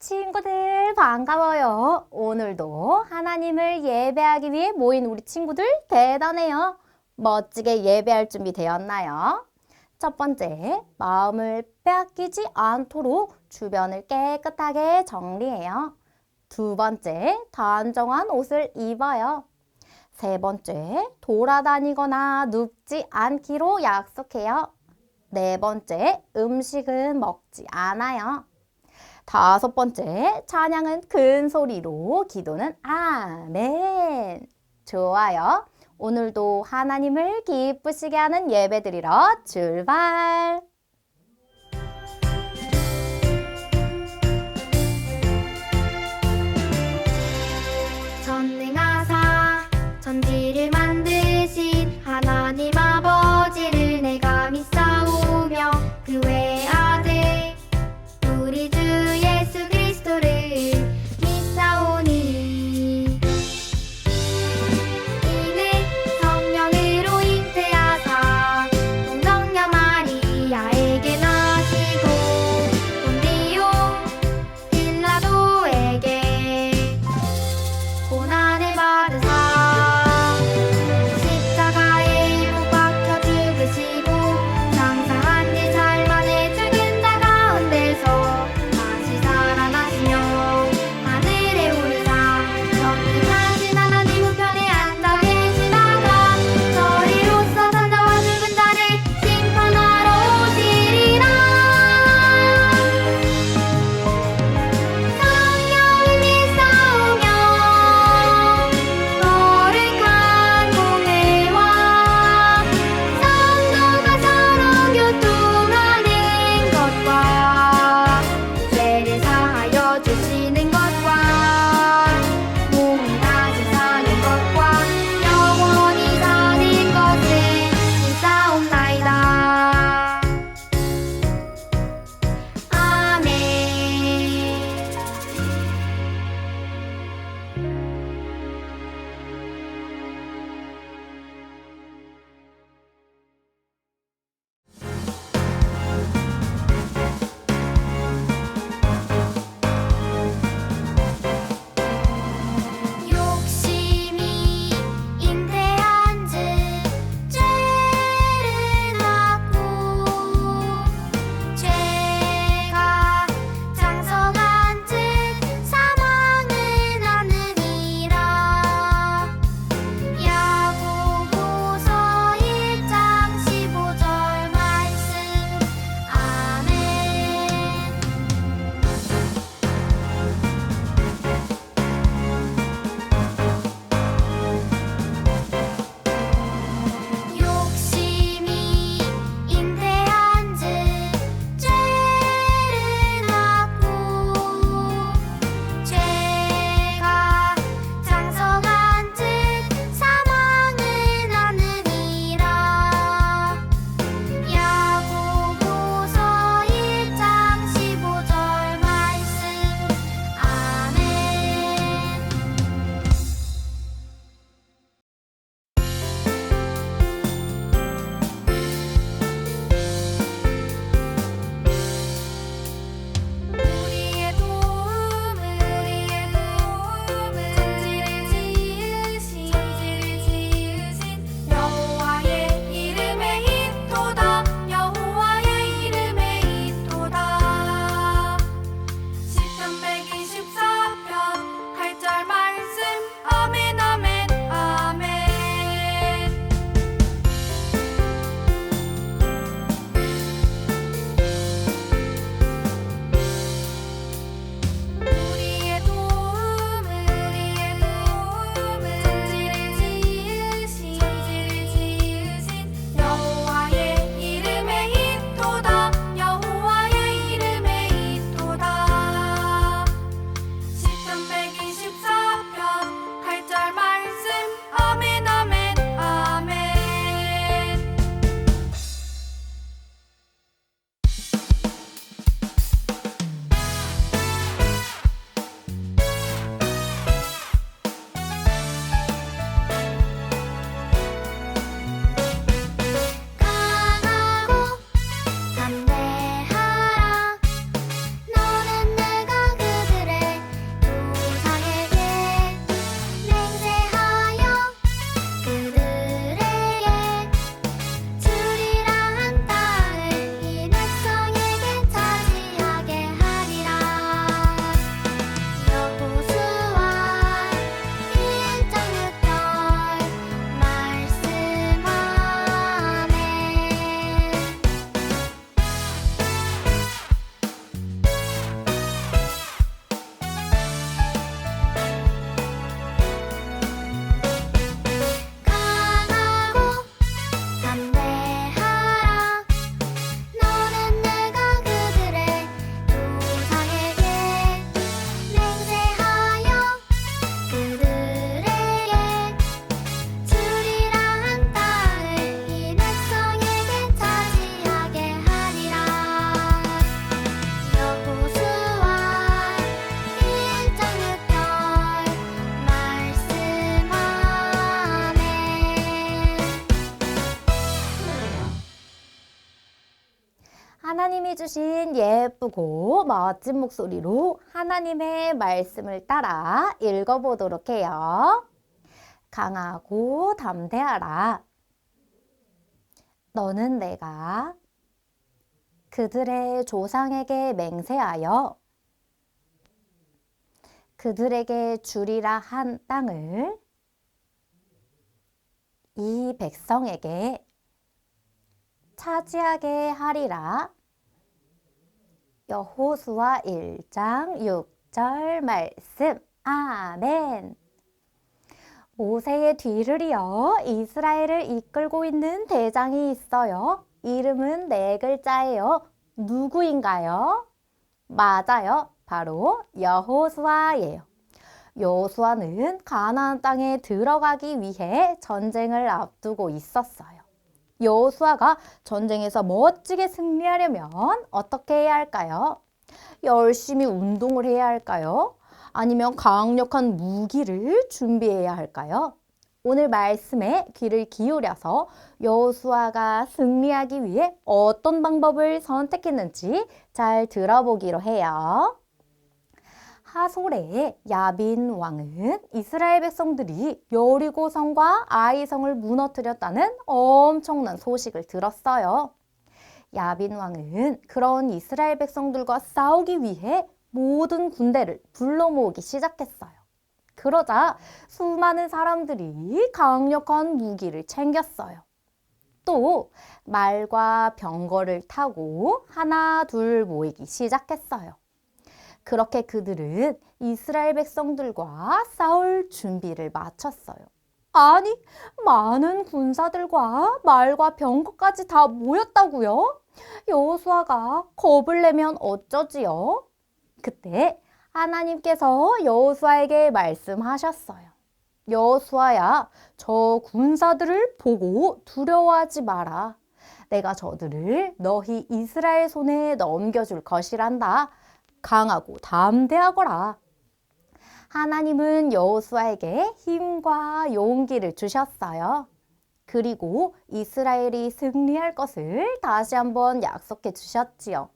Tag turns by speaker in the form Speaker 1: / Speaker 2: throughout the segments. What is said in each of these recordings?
Speaker 1: 친구들 반가워요. 오늘도 하나님을 예배하기 위해 모인 우리 친구들 대단해요. 멋지게 예배할 준비 되었나요? 첫 번째, 마음을 빼앗기지 않도록 주변을 깨끗하게 정리해요. 두 번째, 단정한 옷을 입어요. 세 번째, 돌아다니거나 눕지 않기로 약속해요. 네 번째, 음식은 먹지 않아요. 다섯 번째, 찬양은 큰 소리로, 기도는 아멘. 좋아요. 오늘도 하나님을 기쁘시게 하는 예배 드리러 출발!
Speaker 2: 전능하사 천지를 만드신 하나님 아버지를 내가 믿사오며 그 외의 아들 우리 주 예수 그리스도를 믿사오니 이는 성령으로 잉태하사 동정녀 마리아에게 나시고 본디오 빌라도에게 고난을 받으사 십자가에 못 박혀 죽으시고 장사한 지 잘 만에 죽은 자 가운데서 다시 살아나시며 하늘에 오르사 전능하신 하나님 우편에 앉아 계시다가 저리로서 산자와 죽은 자를 심판하러 오시리라. 성령을 믿사오며 거룩한 공회와 성도가 서로 교통하는 것과 죄를 사하여 주시는 것과 몸이 다시 사는 것과 영원히 사는 것을 믿사옵나이다. 아멘.
Speaker 1: 주신 예쁘고 멋진 목소리로 하나님의 말씀을 따라 읽어보도록 해요. 강하고 담대하라. 너는 내가 그들의 조상에게 맹세하여 그들에게 주리라 한 땅을 이 백성에게 차지하게 하리라. 여호수아 1장 6절 말씀. 아멘. 모세의 뒤를 이어 이스라엘을 이끌고 있는 대장이 있어요. 이름은 4글자예요. 누구인가요? 맞아요. 바로 여호수아예요. 여호수아는 가나안 땅에 들어가기 위해 전쟁을 앞두고 있었어요. 여호수아가 전쟁에서 멋지게 승리하려면 어떻게 해야 할까요? 열심히 운동을 해야 할까요? 아니면 강력한 무기를 준비해야 할까요? 오늘 말씀에 귀를 기울여서 여호수아가 승리하기 위해 어떤 방법을 선택했는지 잘 들어보기로 해요. 하솔의 야빈 왕은 이스라엘 백성들이 여리고성과 아이성을 무너뜨렸다는 엄청난 소식을 들었어요. 야빈 왕은 그런 이스라엘 백성들과 싸우기 위해 모든 군대를 불러 모으기 시작했어요. 그러자 수많은 사람들이 강력한 무기를 챙겼어요. 또 말과 병거를 타고 하나 둘 모이기 시작했어요. 그렇게 그들은 이스라엘 백성들과 싸울 준비를 마쳤어요. 아니, 많은 군사들과 말과 병거까지 다 모였다고요? 여호수아가 겁을 내면 어쩌지요? 그때 하나님께서 여호수아에게 말씀하셨어요. 여호수아야, 저 군사들을 보고 두려워하지 마라. 내가 저들을 너희 이스라엘 손에 넘겨줄 것이란다. 강하고 담대하거라. 하나님은 여호수아에게 힘과 용기를 주셨어요. 그리고 이스라엘이 승리할 것을 다시 한번 약속해 주셨지요.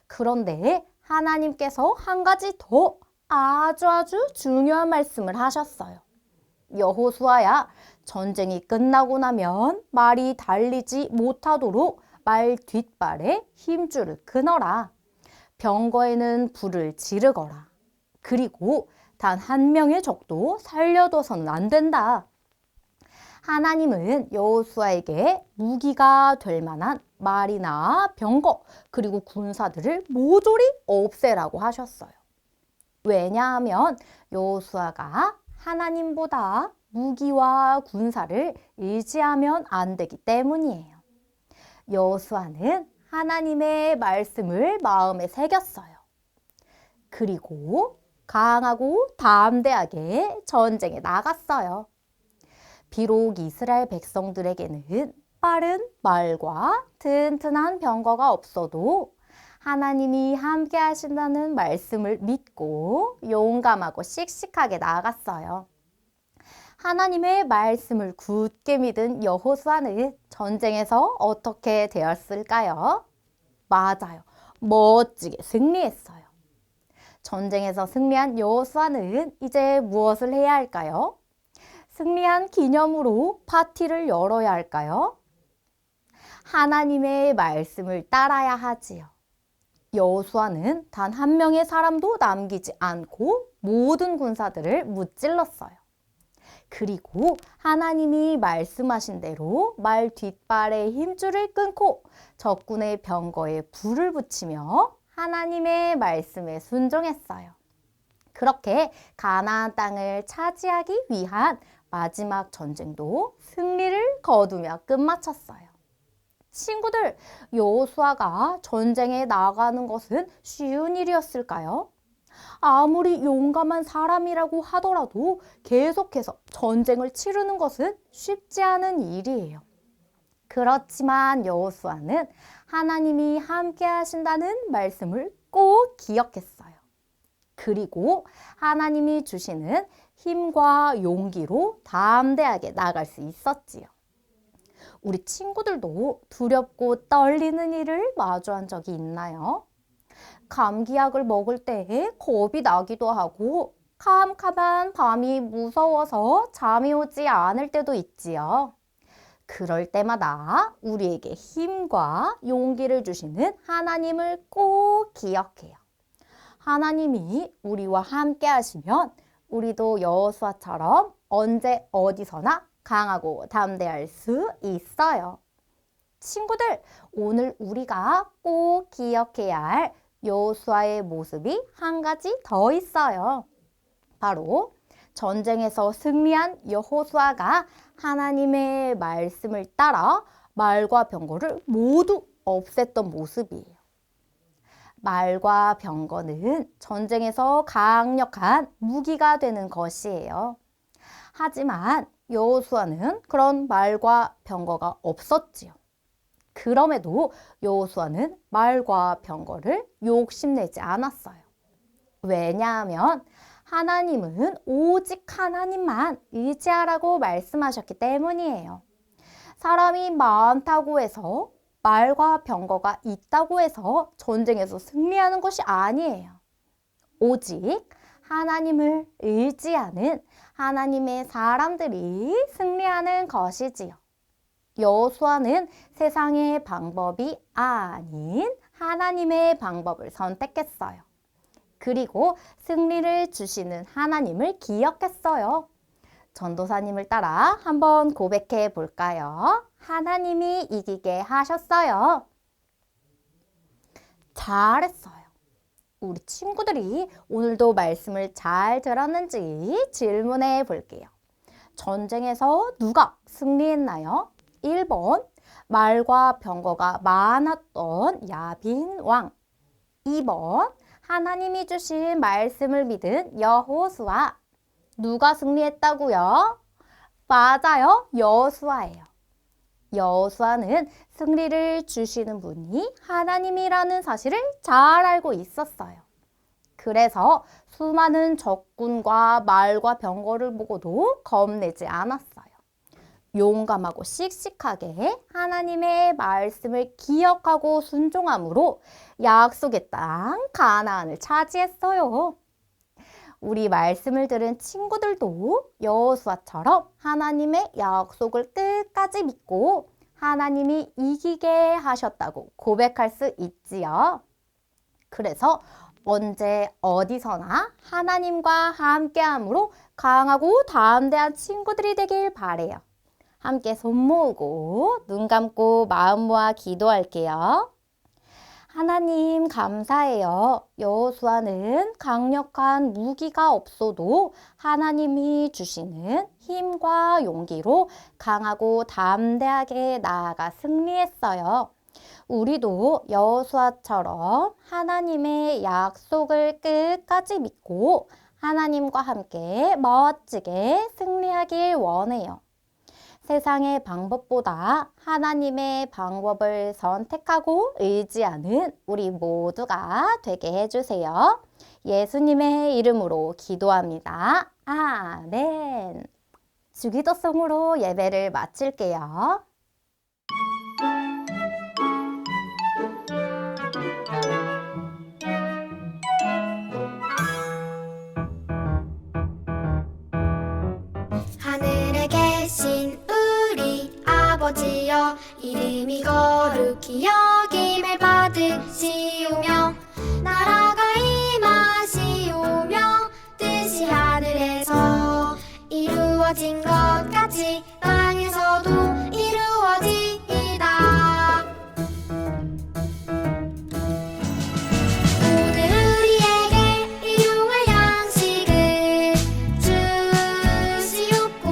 Speaker 1: 그런데 하나님께서 한 가지 더 아주 중요한 말씀을 하셨어요. 여호수아야, 전쟁이 끝나고 나면 말이 달리지 못하도록 말 뒷발에 힘줄을 끊어라. 병거에는 불을 지르거라. 그리고 단 한 명의 적도 살려둬서는 안 된다. 하나님은 여호수아에게 무기가 될 만한 말이나 병거 그리고 군사들을 모조리 없애라고 하셨어요. 왜냐하면 여호수아가 하나님보다 무기와 군사를 의지하면 안 되기 때문이에요. 여호수아는 하나님의 말씀을 마음에 새겼어요. 그리고 강하고 담대하게 전쟁에 나갔어요. 비록 이스라엘 백성들에게는 빠른 말과 튼튼한 병거가 없어도 하나님이 함께 하신다는 말씀을 믿고 용감하고 씩씩하게 나아갔어요. 하나님의 말씀을 굳게 믿은 여호수아는 전쟁에서 어떻게 되었을까요? 맞아요. 멋지게 승리했어요. 전쟁에서 승리한 여호수아는 이제 무엇을 해야 할까요? 승리한 기념으로 파티를 열어야 할까요? 하나님의 말씀을 따라야 하지요. 여호수아는 단 한 명의 사람도 남기지 않고 모든 군사들을 무찔렀어요. 그리고 하나님이 말씀하신 대로 말 뒷발에 힘줄을 끊고 적군의 병거에 불을 붙이며 하나님의 말씀에 순종했어요. 그렇게 가나안 땅을 차지하기 위한 마지막 전쟁도 승리를 거두며 끝마쳤어요. 친구들, 여호수아가 전쟁에 나가는 것은 쉬운 일이었을까요? 아무리 용감한 사람이라고 하더라도 계속해서 전쟁을 치르는 것은 쉽지 않은 일이에요. 그렇지만 여호수아는 하나님이 함께 하신다는 말씀을 꼭 기억했어요. 그리고 하나님이 주시는 힘과 용기로 담대하게 나갈 수 있었지요. 우리 친구들도 두렵고 떨리는 일을 마주한 적이 있나요? 감기약을 먹을 때 겁이 나기도 하고 캄캄한 밤이 무서워서 잠이 오지 않을 때도 있지요. 그럴 때마다 우리에게 힘과 용기를 주시는 하나님을 꼭 기억해요. 하나님이 우리와 함께 하시면 우리도 여호수아처럼 언제 어디서나 강하고 담대할 수 있어요. 친구들, 오늘 우리가 꼭 기억해야 할 여호수아의 모습이 한 가지 더 있어요. 바로 전쟁에서 승리한 여호수아가 하나님의 말씀을 따라 말과 병거를 모두 없앴던 모습이에요. 말과 병거는 전쟁에서 강력한 무기가 되는 것이에요. 하지만 여호수아는 그런 말과 병거가 없었지요. 그럼에도 여호수아는 말과 병거를 욕심내지 않았어요. 왜냐하면 하나님은 오직 하나님만 의지하라고 말씀하셨기 때문이에요. 사람이 많다고 해서 말과 병거가 있다고 해서 전쟁에서 승리하는 것이 아니에요. 오직 하나님을 의지하는 하나님의 사람들이 승리하는 것이지요. 여호수아는 세상의 방법이 아닌 하나님의 방법을 선택했어요. 그리고 승리를 주시는 하나님을 기억했어요. 전도사님을 따라 한번 고백해 볼까요? 하나님이 이기게 하셨어요. 잘했어요. 우리 친구들이 오늘도 말씀을 잘 들었는지 질문해 볼게요. 전쟁에서 누가 승리했나요? 1번, 말과 병거가 많았던 야빈 왕. 2번, 하나님이 주신 말씀을 믿은 여호수아. 누가 승리했다고요? 맞아요. 여호수아예요. 여호수아는 승리를 주시는 분이 하나님이라는 사실을 잘 알고 있었어요. 그래서 수많은 적군과 말과 병거를 보고도 겁내지 않았어요. 용감하고 씩씩하게 하나님의 말씀을 기억하고 순종함으로 약속의 땅 가나안을 차지했어요. 우리 말씀을 들은 친구들도 여호수아처럼 하나님의 약속을 끝까지 믿고 하나님이 이기게 하셨다고 고백할 수 있지요. 그래서 언제 어디서나 하나님과 함께함으로 강하고 담대한 친구들이 되길 바래요. 함께 손 모으고 눈 감고 마음 모아 기도할게요. 하나님 감사해요. 여호수아는 강력한 무기가 없어도 하나님이 주시는 힘과 용기로 강하고 담대하게 나아가 승리했어요. 우리도 여호수아처럼 하나님의 약속을 끝까지 믿고 하나님과 함께 멋지게 승리하길 원해요. 세상의 방법보다 하나님의 방법을 선택하고 의지하는 우리 모두가 되게 해주세요. 예수님의 이름으로 기도합니다. 아멘. 주기도송으로 예배를 마칠게요.
Speaker 2: 하늘에 계신 우리 아버지여 이름이 거룩히 여김을 받으시오며 나라가 임하시오며 뜻이 하늘에서 이루어진 것 같이 땅에서도 이루어지이다. 오늘 우리에게 일용할 양식을 주시옵고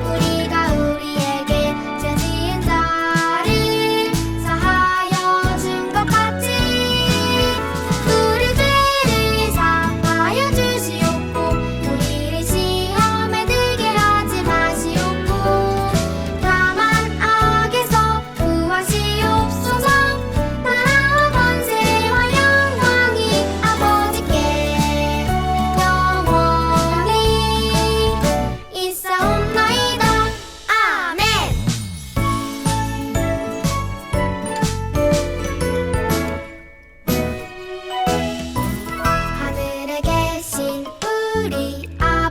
Speaker 2: 우리가 우리에게 죄 지은 자를 사하여 준 것 같이 우리 죄를 사하여 주시옵고 우리를 시험에 들게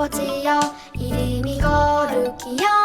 Speaker 2: 아버지여 이름이 거룩히여